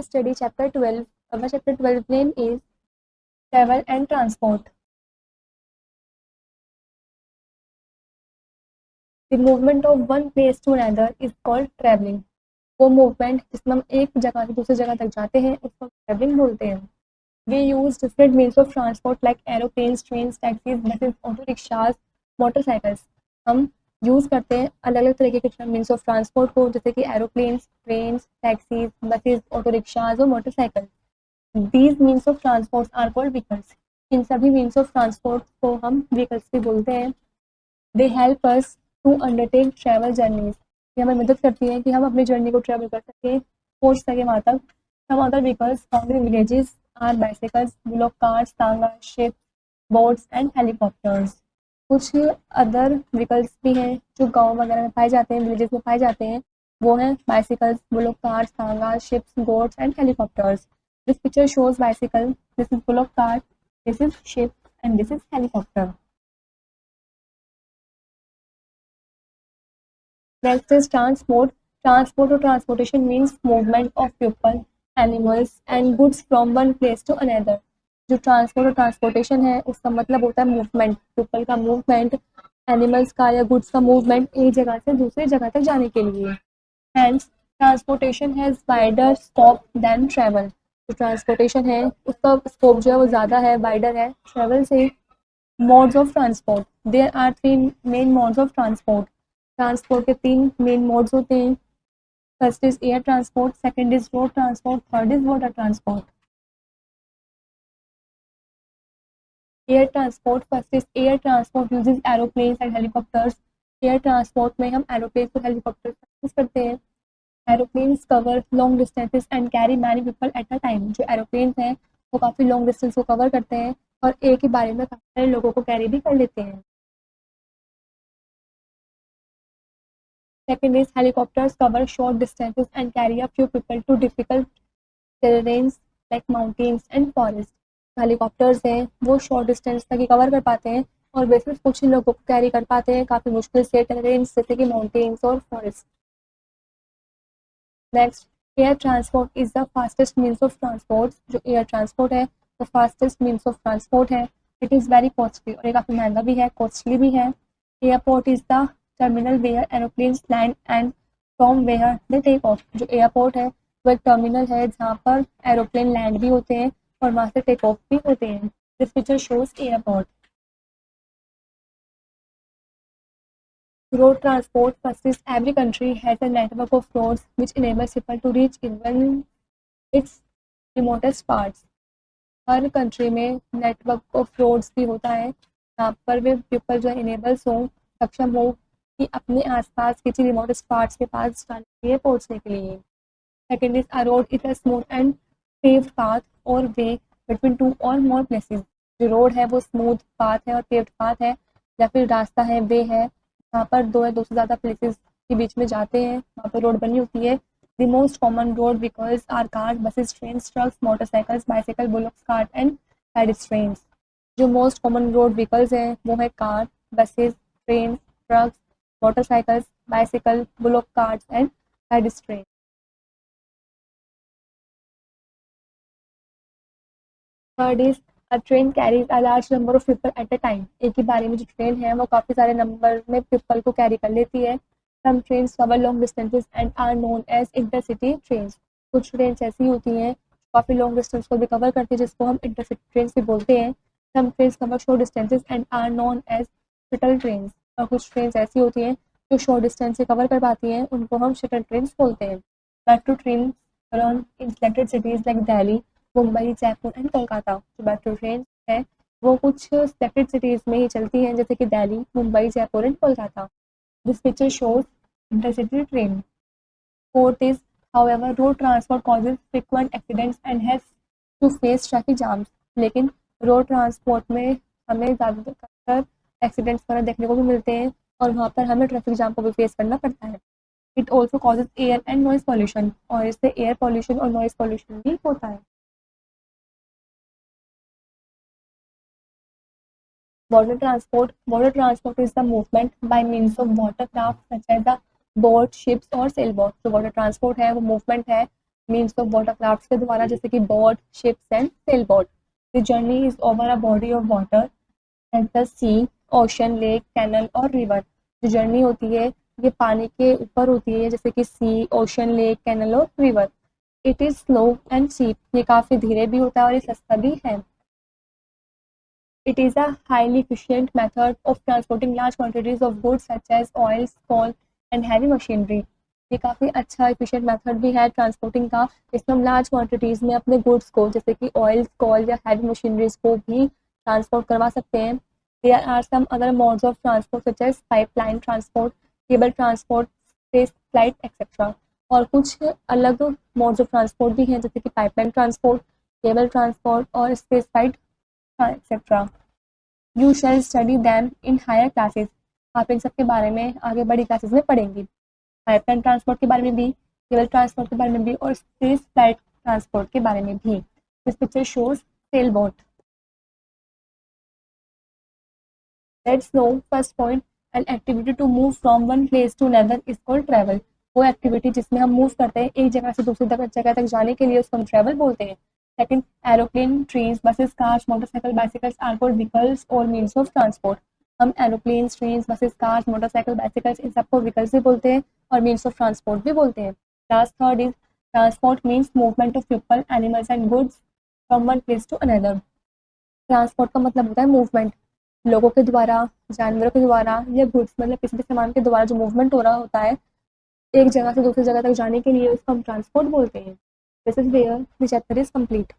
study chapter 12. Our chapter 12 name is travel and transport. The movement of one place to another is called traveling. वो movement जिसमें हम एक जगह से दूसरी जगह तक जाते हैं उसको ट्रैवलिंग बोलते हैं. We use different means of transport like aeroplanes, trains, taxis, buses, auto rickshaws, motorcycles. हम यूज़ करते हैं अलग अलग तरीके के मीन्स ऑफ ट्रांसपोर्ट को, जैसे कि aeroplanes, trains, taxis, buses, auto rickshaws और motorcycle. These means of transport are called vehicles. इन सभी मीन्स ऑफ ट्रांसपोर्ट को हम व्हीकल्स भी बोलते हैं. They help us to undertake travel journeys. ये हमें मदद करती है कि हम अपनी जर्नी को ट्रैवल कर सकें, पहुँच सकें वहाँ तक. Some other vehicles found in villages are bicycles, bullock cars, tonga, ship, boats and helicopters. कुछ अदर व्हीकल्स भी हैं जो गाँव वगैरह में पाए जाते हैं, विलेजेस में पाए जाते हैं. वो हैं बाइसिकल्स, बुलॉक कार्स, टांगा, ships, boats and helicopters. This picture shows bicycle, this is bullock cart, this is ship and this is helicopter. Next is transport. Transport or transportation means movement of people, animals and goods from one place to another. जो transport और transportation है उसका मतलब होता है movement, people का movement, animals का या गुड्स का मूवमेंट एक जगह से दूसरी जगह तक जाने के लिए. Hence, transportation has wider scope than travel. जो ट्रांसपोर्टेशन है उसका स्कोप जो है वो ज़्यादा है, वाइडर है ट्रेवल से. Modes of transport. There are 3 main modes of transport. Transport के 3 मेन मोड्स होते हैं. First is air transport, second is road transport, third is water transport. Air transport. First is air transport uses aeroplanes and helicopters. Air transport में हम aeroplane और helicopter use करते हैं. Aeroplanes cover long distances and carry many people at a time. जो aeroplane हैं वो काफ़ी long distance को कवर करते हैं और एक ही बारे में काफ़ी सारे लोगों को कैरी भी कर लेते हैं. Second is helicopters cover short distances and carry a few people to difficult terrains like mountains and forests. Helicopters हैं वो शॉर्ट डिस्टेंस तक ही कवर कर पाते हैं और वैसे कुछ ही लोगों को कैरी कर पाते हैं काफ़ी मुश्किल से टेरेन्स जैसे कि माउंटेन्स और forest. Next, air transport is the fastest means of transport. जो एयर ट्रांसपोर्ट है वो फास्टेस्ट मीन्स ऑफ ट्रांसपोर्ट है. इट इज़ वेरी कॉस्टली और ये काफ़ी महंगा भी है, कॉस्टली भी है. Airport is the terminal where aeroplanes land and from where they take off. जो एयरपोर्ट है वो एक टर्मिनल है जहाँ पर एरोप्लेन लैंड भी होते हैं और वहाँ से टेक ऑफ भी होते हैं. This picture shows airport. Road transport. First is every country has a network of roads which enables people to reach even its remotest parts. Her country में नेटवर्क ऑफ रोड्स भी होता है जहाँ पर वे people जो इनेबल्स हों, सक्षम हो कि अपने आसपास किसी रिमोटेस्ट पार्ट्स के पास जाने के लिए, पहुँचने के लिए. Second is a road is a smooth and paved path और वे बिटवीन 2 और मोर प्लेसेस. जो रोड है वो स्मूथ पाथ है और पेव्ड पाथ है या फिर रास्ता है, वे है जहाँ पर 2 या 2 से ज़्यादा प्लेसेस के बीच में जाते हैं, वहाँ पर रोड बनी होती है. The most common road vehicles are cars, buses, trains, trucks, motorcycles, bicycle, bullocks, cart and pedestrians. जो most common road vehicles हैं वो है car, buses, trains, trucks, motorcycles, bicycle, bullock carts and pedestrians. Third is a train carries a large number of people at a time. एक ही बारे में जो train है वो काफ़ी सारे नंबर में पीपल को कैरी कर लेती है. Some trains cover long distances and are known as intercity trains. कुछ ट्रेन्स ऐसी होती हैं काफ़ी लॉन्ग डिस्टेंस को भी कवर करती है जिसको हम इंटरसिटी ट्रेन्स भी बोलते हैं. Some trains cover short distances and are known as shuttle trains. और कुछ ट्रेन्स ऐसी होती हैं जो शॉर्ट डिस्टेंस से कवर कर पाती हैं, उनको हम शटल ट्रेन्स बोलते हैं. Metro train run in selected cities like Delhi, Mumbai, Jaipur and Kolkata. जो मेट्रो ट्रेन है वो कुछ सिलेक्टेड सिटीज़ में ही चलती हैं जैसे कि Delhi, Mumbai, Jaipur and Kolkata. This picture shows intercity train. Fourth is, however, road transport causes frequent accidents and has to face traffic jams. लेकिन रोड ट्रांसपोर्ट में हमें ज़्यादातर एक्सीडेंट्स वगैरह देखने को भी मिलते हैं और वहाँ पर हमें ट्रैफिक जाम को भी फेस करना पड़ता है. It also causes air and noise pollution. और इससे एयर पॉल्यूशन और नॉइज़ पॉल्यूशन भी होता है. Water transport. Water transport is the movement by means of watercraft such as the boat, ships और sailboat. जो water transport है वो movement है मीन्स ऑफ वाटर क्राफ्ट के द्वारा, जैसे कि boat, ships and sail boat. The journey is over a body of water as the sea, ocean, lake, canal और रिवर। जो जर्नी होती है ये पानी के ऊपर होती है, जैसे कि सी, ओशन, लेक, कैनल और river. It is slow and cheap, ये काफ़ी धीरे भी होता है और ये सस्ता भी है। It is a highly efficient method of transporting large quantities of goods such as oils, coal and heavy machinery. ये काफ़ी अच्छा efficient method भी है ट्रांसपोर्टिंग का, इसमें हम लार्ज क्वांटिटीज़ में अपने गुड्स को, जैसे कि ऑयल्स, कोल या हैवी मशीनरीज को भी ट्रांसपोर्ट करवा सकते हैं। There are some other modes of transport such as pipeline transport, cable transport, space flight etcetera. और कुछ अलग मोड्स ऑफ ट्रांसपोर्ट भी हैं, जैसे कि पाइपलाइन ट्रांसपोर्ट, केबल ट्रांसपोर्ट और space flight etcetera. You shall study them in higher classes, आप इन सब के बारे में आगे बड़ी क्लासेस में पढ़ेंगी। पाइपलाइन ट्रांसपोर्ट के बारे में भी, केबल ट्रांसपोर्ट के बारे में भी और स्पेस फ्लाइट ट्रांसपोर्ट के बारे में भी। This picture shows sail boat. Let's know first point, an activity to move from one place to another is called travel. वो एक्टिविटी जिसमें हम मूव करते हैं एक जगह से दूसरी जगह तक जाने के लिए, उसको हम ट्रैवल बोलते हैं। Second, aeroplane, trains, buses, cars, motorcycle, bicycles are called vehicles और मीन्स ऑफ ट्रांसपोर्ट। हम aeroplane, trains, buses, cars, motorcycle, bicycles इन सबको व्हीकल्स भी बोलते हैं और मीन्स ऑफ ट्रांसपोर्ट भी बोलते हैं। Last third is transport means movement of people, animals and goods from one place to another. Transport का मतलब होता है मूवमेंट, लोगों के द्वारा, जानवरों के द्वारा या गुड्स मतलब किसी भी सामान के द्वारा जो मूवमेंट हो रहा होता है एक जगह से दूसरी जगह तक जाने के लिए, उसको हम ट्रांसपोर्ट बोलते हैं। This is where the chapter is complete.